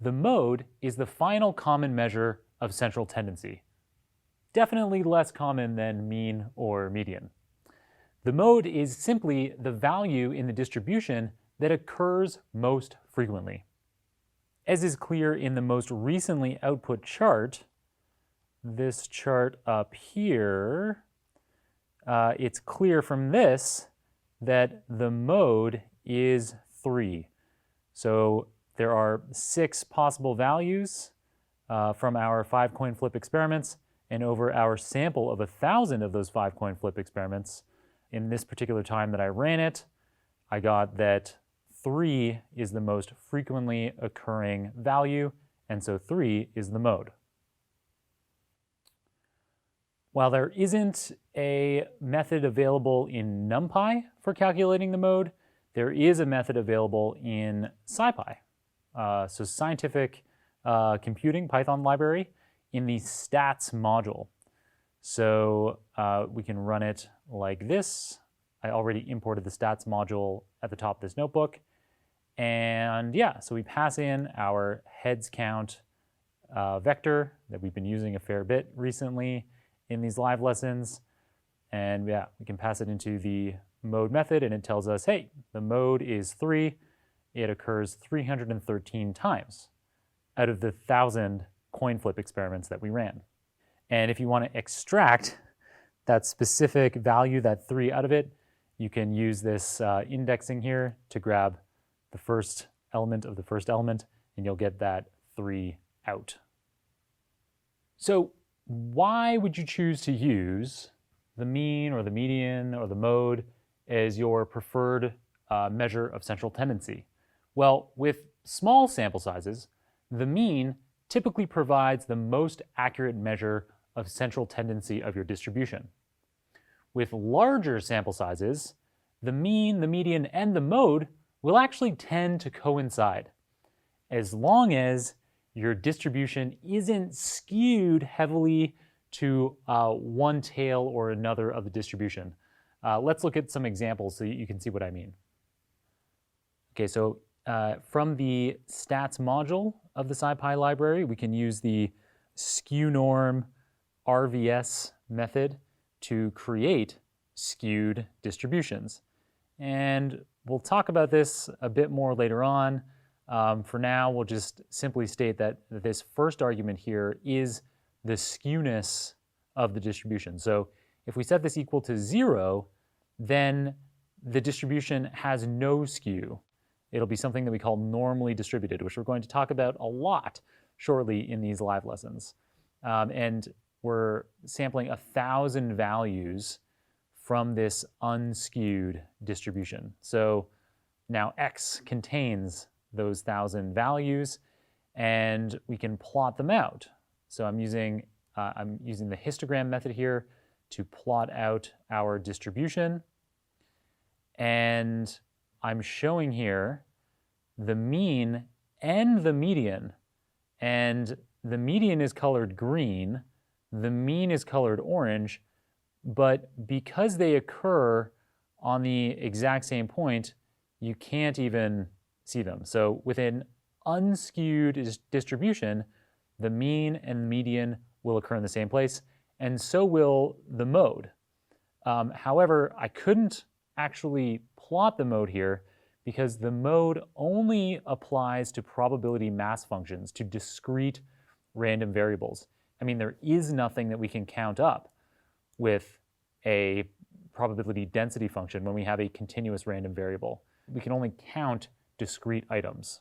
The mode is the final common measure of central tendency. Definitely less common than mean or median. The mode is simply the value in the distribution that occurs most frequently. As is clear in the most recently output chart, this chart up here, it's clear from this that the mode is 3. So there are 6 possible values from our 5 coin flip experiments, and over our sample of 1,000 of those 5 coin flip experiments, in this particular time that I ran it, I got that 3 is the most frequently occurring value, and so 3 is the mode. While there isn't a method available in NumPy for calculating the mode, there is a method available in SciPy, so Scientific Computing Python library, in the stats module. So we can run it like this. I already imported the stats module at the top of this notebook. And yeah, so we pass in our heads count vector that we've been using a fair bit recently in these live lessons. And yeah, we can pass it into the mode method, and it tells us, hey, the mode is 3. It occurs 313 times out of the 1,000 coin flip experiments that we ran. And if you want to extract that specific value, that 3 out of it, you can use this indexing here to grab the first element of the first element, and you'll get that 3 out. So why would you choose to use the mean or the median or the mode as your preferred measure of central tendency? Well, with small sample sizes, the mean typically provides the most accurate measure of central tendency of your distribution. With larger sample sizes, the mean, the median, and the mode will actually tend to coincide, as long as your distribution isn't skewed heavily to one tail or another of the distribution. Let's look at some examples so you can see what I mean. Okay, so from the stats module of the SciPy library, we can use the skewnorm RVS method to create skewed distributions. And we'll talk about this a bit more later on. For now, we'll just simply state that this first argument here is the skewness of the distribution. So if we set this equal to 0, then the distribution has no skew. It'll be something that we call normally distributed, which we're going to talk about a lot shortly in these live lessons. And we're sampling 1,000 values from this unskewed distribution. So now X contains those 1,000 values, and we can plot them out. So I'm using the histogram method here to plot out our distribution. And I'm showing here the mean and the median. And the median is colored green, the mean is colored orange, but because they occur on the exact same point, you can't even see them. So with an unskewed distribution, the mean and median will occur in the same place, and so will the mode. However, I couldn't actually plot the mode here because the mode only applies to probability mass functions, to discrete random variables. I mean, there is nothing that we can count up with a probability density function when we have a continuous random variable. We can only count discrete items.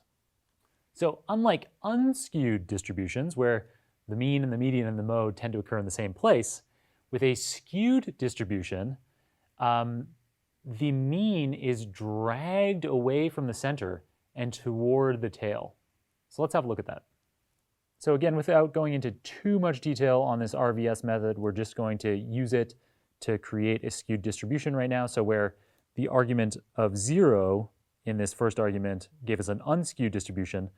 So unlike unskewed distributions, where the mean and the median and the mode tend to occur in the same place, with a skewed distribution, the mean is dragged away from the center and toward the tail. So let's have a look at that. So again, without going into too much detail on this RVS method, we're just going to use it to create a skewed distribution right now. So where the argument of 0 in this first argument gave us an unskewed distribution,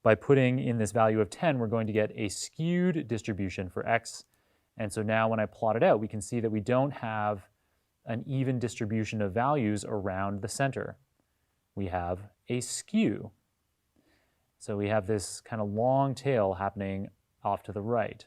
by putting in this value of 10, we're going to get a skewed distribution for x. And so now when I plot it out, we can see that we don't have an even distribution of values around the center. We have a skew. So we have this kind of long tail happening off to the right.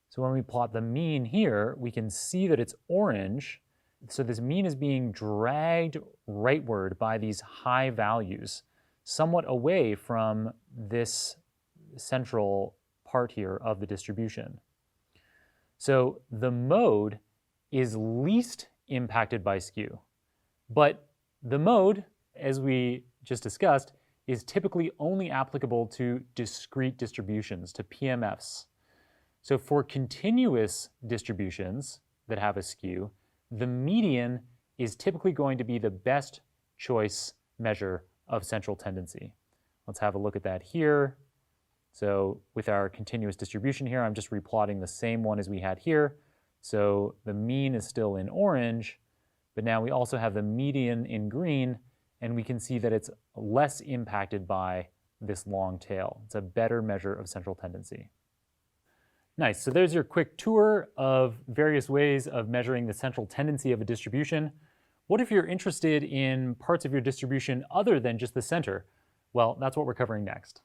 So when we plot the mean here, we can see that it's orange. So this mean is being dragged rightward by these high values, somewhat away from this central part here of the distribution. So the mode is least impacted by skew. But the mode, as we just discussed, is typically only applicable to discrete distributions, to PMFs. So for continuous distributions that have a skew, the median is typically going to be the best choice measure of central tendency. Let's have a look at that here. So with our continuous distribution here, I'm just replotting the same one as we had here. So the mean is still in orange, but now we also have the median in green, and we can see that it's less impacted by this long tail. It's a better measure of central tendency. Nice, so there's your quick tour of various ways of measuring the central tendency of a distribution. What if you're interested in parts of your distribution other than just the center? Well, that's what we're covering next.